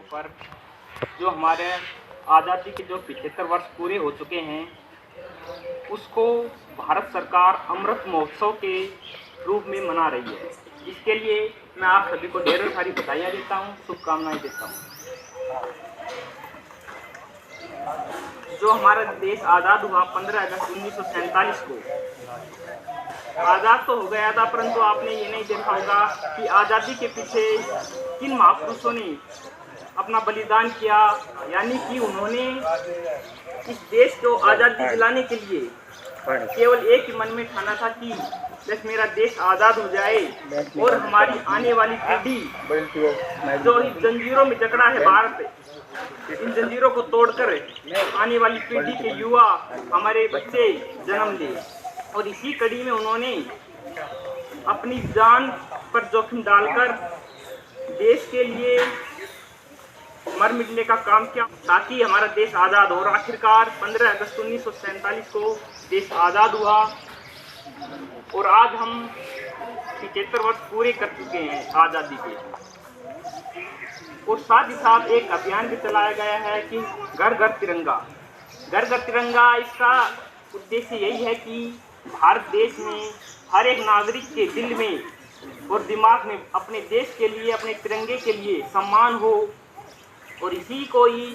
पर जो हमारे आज़ादी के जो 75 वर्ष पूरे हो चुके हैं, उसको भारत सरकार अमृत महोत्सव के रूप में मना रही है। इसके लिए मैं आप सभी को ढेरों सारी बधाइयाँ देता हूँ, शुभकामनाएं देता हूँ। जो हमारा देश आज़ाद हुआ 15 अगस्त 1947 को, आज़ाद तो हो गया था, परंतु आपने ये नहीं देखा होगा कि आज़ादी के पीछे किन महापुरुषों ने अपना बलिदान किया। यानी कि उन्होंने इस देश को आज़ादी दिलाने के लिए केवल एक ही मन में ठाना था कि बस मेरा देश आज़ाद हो जाए और हमारी आने वाली पीढ़ी जो इस जंजीरों में जकड़ा है भारत, इन जंजीरों को तोड़कर आने वाली पीढ़ी के युवा, हमारे बच्चे जन्म ले। और इसी कड़ी में उन्होंने अपनी जान पर जोखिम डालकर देश के लिए मर मिटने का काम किया ताकि हमारा देश आज़ाद हो। और आखिरकार 15 अगस्त 1947 को देश आज़ाद हुआ और आज हम 75 वर्ष पूरे कर चुके हैं आज़ादी के। और साथ ही साथ एक अभियान भी चलाया गया है कि घर घर तिरंगा। घर घर तिरंगा, इसका उद्देश्य यही है कि भारत देश में हर एक नागरिक के दिल में और दिमाग में अपने देश के लिए, अपने तिरंगे के लिए सम्मान हो। और इसी को ही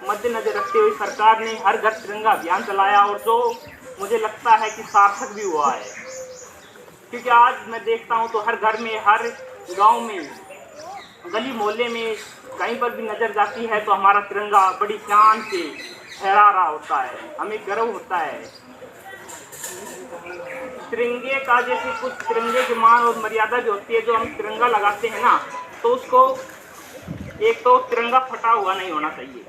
मद्देनजर रखते हुए सरकार ने हर घर तिरंगा अभियान चलाया, और जो मुझे लगता है कि सार्थक भी हुआ है। क्योंकि आज मैं देखता हूँ तो हर घर में, हर गांव में, गली मोहल्ले में कहीं पर भी नजर जाती है तो हमारा तिरंगा बड़ी शान से फहरा रहा होता है, हमें गर्व होता है। तिरंगे का जैसे कुछ तिरंगे की मान और मर्यादा भी होती है। जो हम तिरंगा लगाते हैं ना, तो उसको एक तो तिरंगा फटा हुआ नहीं होना चाहिए,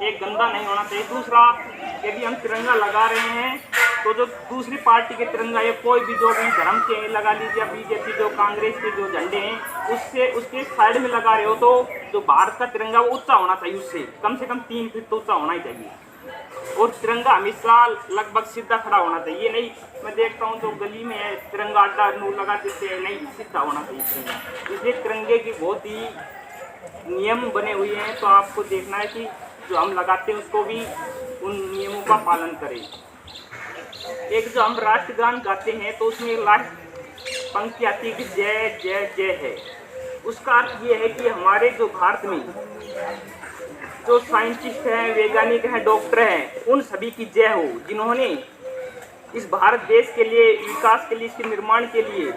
एक गंदा नहीं होना चाहिए। दूसरा, यदि हम तिरंगा लगा रहे हैं तो जो दूसरी पार्टी के तिरंगा या कोई भी जो भी धर्म के लगा लीजिए, बीजेपी जो कांग्रेस के जो झंडे हैं उसके साइड में लगा रहे हो तो जो भारत का तिरंगा वो ऊंचा होना चाहिए, उससे कम से कम 3 फीट तो ऊंचा होना ही चाहिए। और तिरंगा हमेशा लगभग सीधा खड़ा होना चाहिए। नहीं, मैं देखता हूँ जो गली में है तिरंगा अड्डा नूर लगा देते हैं, नहीं, सीधा होना चाहिए तिरंगा। इसलिए तिरंगे की बहुत ही नियम बने हुए हैं, तो आपको देखना है कि जो हम लगाते हैं उसको भी उन नियमों का पालन करें। एक जो हम राष्ट्रगान गाते हैं तो उसमें लास्ट पंक्ति आती है कि जय जय जय है। उसका अर्थ ये है कि हमारे जो भारत में जो साइंटिस्ट हैं, वैज्ञानिक हैं, डॉक्टर हैं, उन सभी की जय हो जिन्होंने इस भारत देश के लिए, विकास के लिए, इसके निर्माण के लिए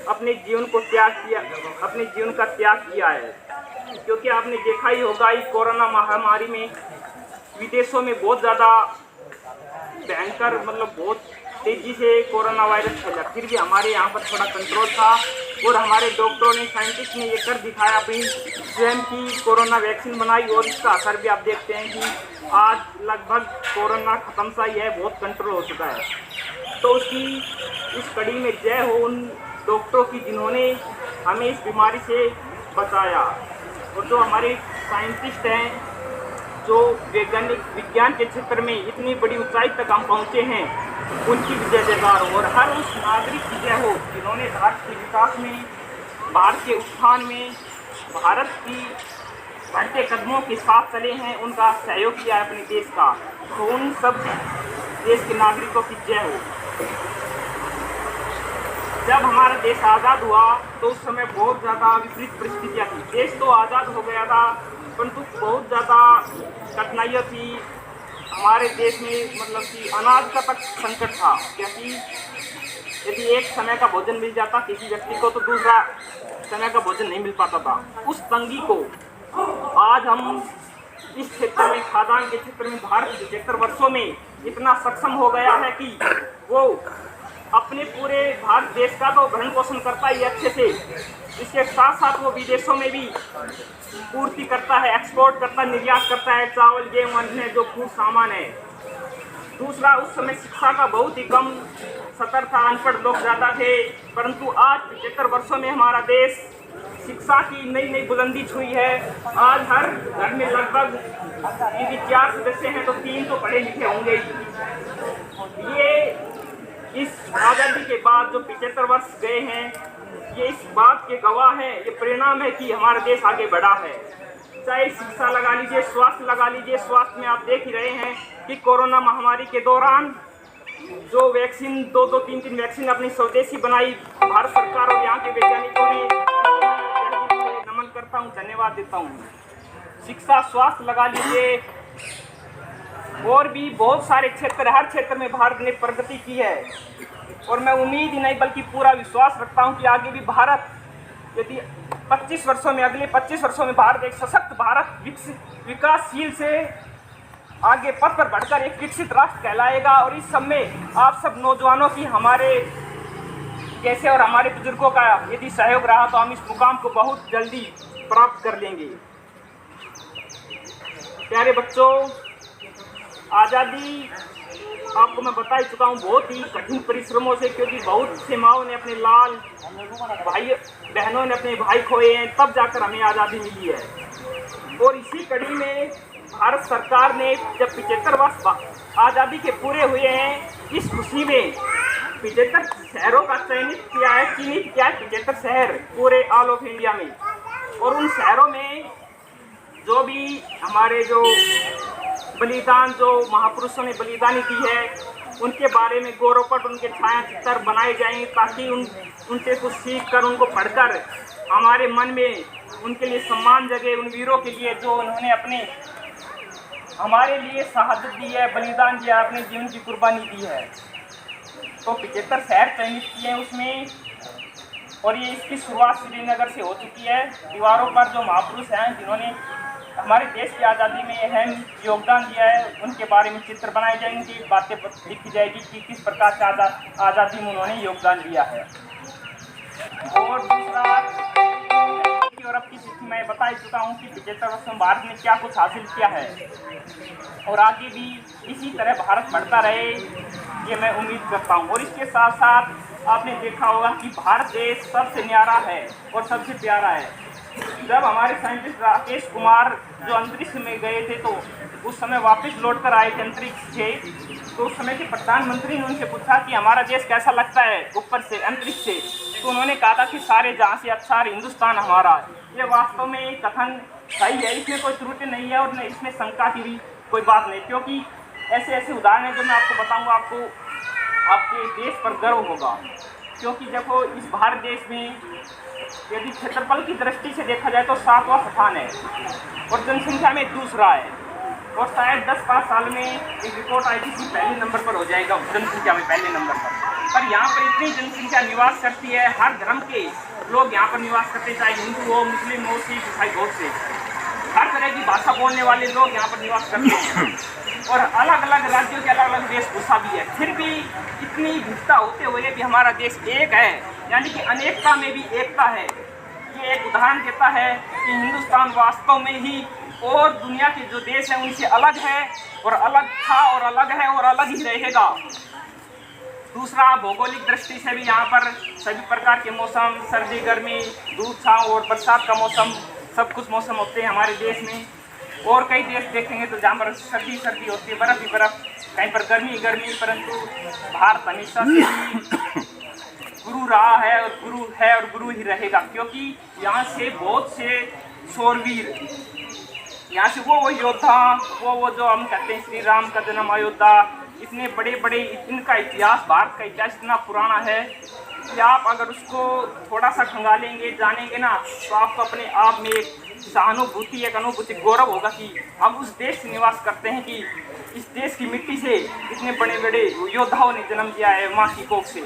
अपने जीवन को त्याग किया, अपने जीवन का त्याग किया है। क्योंकि आपने देखा ही होगा इस कोरोना महामारी में विदेशों में बहुत ज़्यादा भयंकर, मतलब बहुत तेज़ी से कोरोना वायरस फैला, फिर भी हमारे यहाँ पर थोड़ा कंट्रोल था। और हमारे डॉक्टरों ने, साइंटिस्ट ने ये कर दिखाया, अपनी स्वयं की कोरोना वैक्सीन बनाई और इसका असर भी आप देखते हैं कि आज लगभग कोरोना खत्म सा ही है, बहुत कंट्रोल हो चुका है। तो उसकी इस कड़ी में जय हो उन डॉक्टरों की जिन्होंने हमें इस बीमारी से बचाया। और जो हमारे साइंटिस्ट हैं, जो वैज्ञानिक विज्ञान के क्षेत्र में इतनी बड़ी ऊंचाई तक हम पहुँचे हैं, उनकी विजय जयकार हो। और हर उस नागरिक की जय हो जिन्होंने भारत के विकास में, भारत के उत्थान में, भारत की बढ़ते कदमों के साथ चले हैं, उनका सहयोग किया है अपने देश का। तो उन सब देश के नागरिकों की जय हो। जब हमारा देश आज़ाद हुआ तो उस समय बहुत ज़्यादा विपरीत परिस्थितियाँ थी। देश तो आज़ाद हो गया था, परंतु बहुत ज़्यादा कठिनाइयाँ थी हमारे देश में। मतलब कि अनाज का तक संकट था, क्योंकि यदि एक समय का भोजन मिल जाता किसी व्यक्ति को तो दूसरा समय का भोजन नहीं मिल पाता था। उस तंगी को आज हम इस क्षेत्र में, खाद्यान्न के क्षेत्र में भारत 75 वर्षों में इतना सक्षम हो गया है कि वो अपने पूरे भारत देश का तो भरण पोषण करता ही अच्छे से, इसके साथ साथ वो विदेशों में भी पूर्ति करता है, एक्सपोर्ट करता है, निर्यात करता है, चावल, गेहूं, अन्य जो फूड सामान है। दूसरा, उस समय शिक्षा का बहुत ही कम स्तर था, अनपढ़ लोग ज़्यादा थे, परंतु आज 75 वर्षों में हमारा देश शिक्षा की नई नई बुलंदी छुई है। आज हर घर में लगभग यदि 4 सदस्य हैं तो 3 तो पढ़े लिखे होंगे। ये इस आज़ादी के बाद जो 75 वर्ष गए हैं, ये इस बात के गवाह हैं, ये परिणाम है कि हमारा देश आगे बढ़ा है। चाहे शिक्षा लगा लीजिए, स्वास्थ्य लगा लीजिए। स्वास्थ्य में आप देख ही रहे हैं कि कोरोना महामारी के दौरान जो वैक्सीन 2-2, 3-3 वैक्सीन अपनी स्वदेशी बनाई भारत सरकार और यहाँ के वैज्ञानिकों ने, नमन करता हूँ, धन्यवाद देता हूँ। शिक्षा, स्वास्थ्य लगा लीजिए, और भी बहुत सारे क्षेत्र, हर क्षेत्र में भारत ने प्रगति की है। और मैं उम्मीद ही नहीं बल्कि पूरा विश्वास रखता हूँ कि आगे भी भारत, यदि 25 वर्षों में, अगले 25 वर्षों में भारत एक सशक्त भारत, विकासशील से आगे पथ पर बढ़कर एक विकसित राष्ट्र कहलाएगा। और इस सब में आप सब नौजवानों की, हमारे जैसे और हमारे बुजुर्गों का यदि सहयोग रहा तो हम इस मुकाम को बहुत जल्दी प्राप्त कर लेंगे। प्यारे बच्चों, आज़ादी आपको मैं बता ही चुका हूँ बहुत ही कठिन परिश्रमों से, क्योंकि बहुत से माओं ने अपने लाल भाई, बहनों ने अपने भाई खोए हैं, तब जाकर हमें आज़ादी मिली है। और इसी कड़ी में भारत सरकार ने जब 75 वर्ष आज़ादी के पूरे हुए हैं, इस खुशी में 75 शहरों का चयनित किया है, चिन्हित किया है 75 शहर पूरे ऑल ऑफ इंडिया में। और उन शहरों में जो भी हमारे जो बलिदान, जो महापुरुषों ने बलिदानी दी है, उनके बारे में गौरवपट, उनके छाया चित्र बनाए जाएंगे, ताकि उनसे कुछ सीख कर, उनको पढ़कर हमारे मन में उनके लिए सम्मान जगे। उन वीरों के लिए जो उन्होंने अपने हमारे लिए शहादत दी है, बलिदान दिया, अपने जीवन की कुर्बानी दी है। तो 75 शहर चयनित किए हैं उसमें, और ये इसकी शुरुआत श्रीनगर से हो चुकी है। दीवारों पर जो महापुरुष हैं जिन्होंने हमारे देश की आज़ादी में अहम योगदान दिया है, उनके बारे में चित्र बनाए जाएंगे, बातें लिखी जाएगी कि किस प्रकार से आज़ादी में उन्होंने योगदान दिया है। और दूसरा, और अब की स्थिति मैं बता ही चुका हूँ कि 75 वर्षों में भारत ने क्या कुछ हासिल किया है, और आगे भी इसी तरह भारत बढ़ता रहे, ये मैं उम्मीद करता हूँ। और इसके साथ साथ आपने देखा होगा कि भारत देश सबसे न्यारा है और सबसे प्यारा है। जब हमारे साइंटिस्ट राकेश कुमार जो अंतरिक्ष में गए थे, तो उस समय वापस लौट कर आए थे अंतरिक्ष से, तो उस समय के प्रधानमंत्री ने उनसे पूछा कि हमारा देश कैसा लगता है ऊपर से, अंतरिक्ष से। तो उन्होंने कहा था कि सारे जहाँ से अच्छा हिंदुस्तान हमारा। ये वास्तव में एक कथन सही है, इसमें कोई त्रुटि नहीं है, और न इसमें शंका की भी कोई बात नहीं, क्योंकि ऐसे ऐसे उदाहरण हैं जो मैं आपको बताऊँगा, आपको आपके देश पर गर्व होगा। क्योंकि देखो, इस भारत देश में यदि क्षेत्रफल की दृष्टि से देखा जाए तो 7वां स्थान है, और जनसंख्या में दूसरा है, और शायद 10-5 साल में एक रिपोर्ट आई थी कि पहले नंबर पर हो जाएगा जनसंख्या में, पहले नंबर पर यहाँ पर इतनी जनसंख्या निवास करती है, हर धर्म के लोग यहाँ पर निवास करते हैं, चाहे हिंदू हो, मुस्लिम हो, सिख, ईसाई, बहुत से हर तरह की भाषा बोलने वाले लोग यहाँ पर निवास करते हैं, और अलग अलग राज्यों के अलग अलग वेशभूषा भी है। फिर भी इतनी विविधता होते हुए भी हमारा देश एक है, यानी कि अनेकता में भी एकता है। ये एक उदाहरण देता है कि हिंदुस्तान वास्तव में ही और दुनिया के जो देश हैं उनसे अलग है, और अलग था और अलग है और अलग ही रहेगा। दूसरा, भौगोलिक दृष्टि से भी यहाँ पर सभी प्रकार के मौसम, सर्दी, गर्मी, धूप, छाँव और बरसात का मौसम, सब कुछ मौसम होते हैं हमारे देश में। और कई देश देखेंगे तो जहाँ पर सर्दी सर्दी होती है, बर्फ़ ही बर्फ़, कहीं पर गर्मी गर्मी, परंतु भारत हमेशा से ही गुरु रहा है और गुरु ही रहेगा, क्योंकि यहाँ से बहुत से शूरवीर, यहाँ से वो योद्धा, वो जो हम कहते हैं श्री राम का जन्म अयोध्या, इतने बड़े बड़े, इनका इतिहास, भारत का इतिहास इतना पुराना है कि आप अगर उसको थोड़ा सा खंगालेंगे, जानेंगे ना, तो आपको अपने आप में एक सहानुभूति, एक अनुभूति, गौरव होगा कि हम उस देश से निवास करते हैं, कि इस देश की मिट्टी से इतने बड़े बड़े योद्धाओं ने जन्म लिया है माँ की कोख से।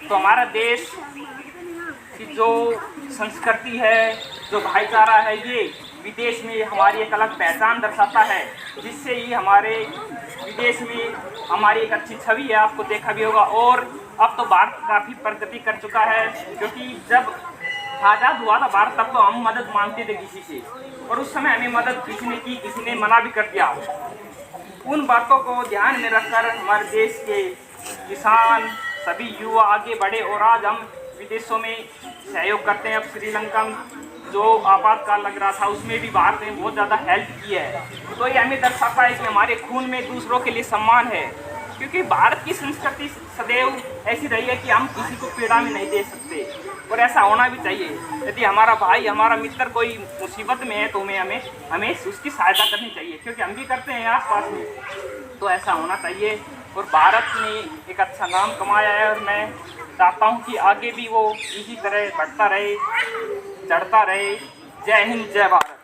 तो हमारा देश की जो संस्कृति है, जो भाईचारा है, ये विदेश में हमारी एक अलग पहचान दर्शाता है, जिससे ही हमारे विदेश में हमारी एक अच्छी छवि है, आपको देखा भी होगा। और अब तो भारत काफ़ी प्रगति कर चुका है, क्योंकि जब आज़ाद हुआ था भारत, तब तो हम मदद मांगते थे किसी से, और उस समय हमें मदद किसी ने की, किसी ने मना भी कर दिया। उन बातों को ध्यान में रखकर हमारे देश के किसान, सभी युवा आगे बढ़े, और आज हम विदेशों में सहयोग करते हैं। अब श्रीलंका में जो आपातकाल लग रहा था, उसमें भी भारत ने बहुत ज़्यादा हेल्प की है। तो ये हमें दर्शाता है कि हमारे खून में दूसरों के लिए सम्मान है, क्योंकि भारत की संस्कृति सदैव ऐसी रही है कि हम किसी को पीड़ा में नहीं दे सकते, और ऐसा होना भी चाहिए। यदि हमारा भाई, हमारा मित्र कोई मुसीबत में है तो हमें उसकी सहायता करनी चाहिए, क्योंकि हम भी करते हैं आस पास में, तो ऐसा होना चाहिए। और भारत ने एक अच्छा नाम कमाया है, और मैं चाहता हूँ कि आगे भी वो इसी तरह बढ़ता रहे, चढ़ता रहे। जय हिंद, जय भारत।